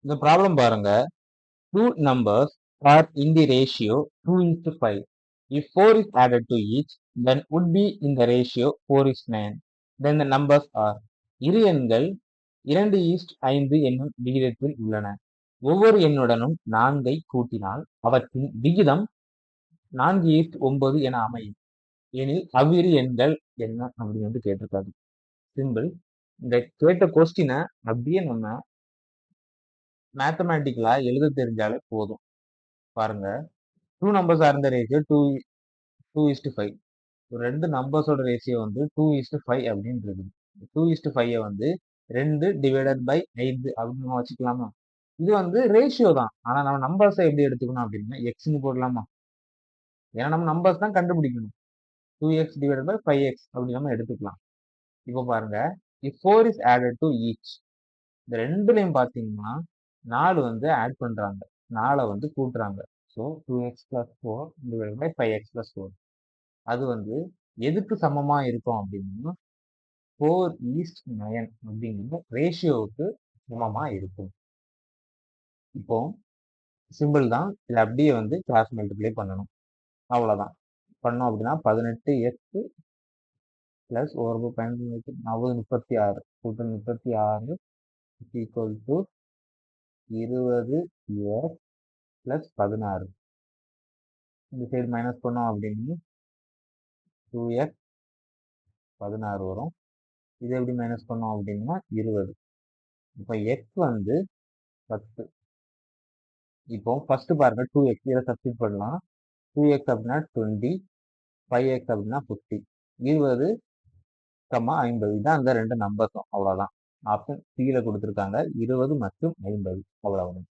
இந்த ப்ராப்ளம் பாருங்க. Two numbers are in the ratio 2:5. If 4 is added to each, then would be in the ratio 4:9. Then the numbers are இரு எண்கள் 2:5 என்னும் விகிதத்தில் உள்ளன. ஒவ்வொரு எண்ணுடனும் 4ஐ கூட்டினால் அவற்றின் விகிதம் 4:9 என அமையும். எனில் அவ்விரு எண்கள் என்ன அப்படின்னு வந்து கேட்டிருக்காரு. சிம்பிள். இந்த கேட்ட கொஸ்டினை அப்படியே நம்ம மேத்தமேட்டிக்கலா எழுத தெரிஞ்சாலே போதும். பாருங்க, டூ நம்பர்ஸ் ஆர் இந்த ரேஷியோ 2:5. ஒரு ரெண்டு நம்பர்ஸோட ரேஷியோ வந்து 2:5 அப்படின்னு இருக்குது. 2:5 வந்து 2 டிவைடட் பை 5 அப்படின்னு நம்ம வச்சுக்கலாமா? இது வந்து ரேஷியோ தான். ஆனா நம்ம நம்பர்ஸை எப்படி எடுத்துக்கணும் அப்படின்னா எக்ஸ்ன்னு போடலாமா? ஏன்னா நம்ம நம்பர்ஸ் தான் கண்டுபிடிக்கணும். 2x டிவைடட் பை 5x அப்படி நம்ம எடுத்துக்கலாம். இப்போ பாருங்க, if 4 is added to each, இந்த ரெண்டுலையும் பார்த்தீங்கன்னா 4 வந்து ஆட் பண்றாங்க, 4 வந்து கூட்டுறாங்க. So 2x plus 4 divided by 5x plus 4. அது வந்து எதுக்கு சமமா இருக்கும் அப்படின்னா 4:9 அப்படிங்கிற ரேஷியோவுக்கு சமமா இருக்கும். இப்போ சிம்பிள் தான். இதை அப்படியே வந்து கிராஸ் மல்டிப்ளை பண்ணணும். அவ்வளோதான். பண்ணோம் அப்படின்னா 18x பிளஸ் 36 கூட்டல் 36 ஈக்குவல் டு 20x பிளஸ் 16. இந்த சைடு மைனஸ் பண்ணோம் அப்படின்னு 2x 16 வரும். இதை எப்படி மைனஸ் பண்ணோம் அப்படின்னா 20. இப்போ எக்ஸ் வந்து 10. இப்போ ஃபர்ஸ்ட் பாருங்க 2x இதை சப்ஸ்டிட் பண்ணலாம். 2x அப்படின்னா 20, 5x அப்படின்னா 50. 20, 50 தான் அந்த ரெண்டு நம்பர்ஸும். அவ்வளோதான். ஆப்ஷன் சில கொடுத்துருக்காங்க 20 மற்றும் 50. அவ்வளவுதான்.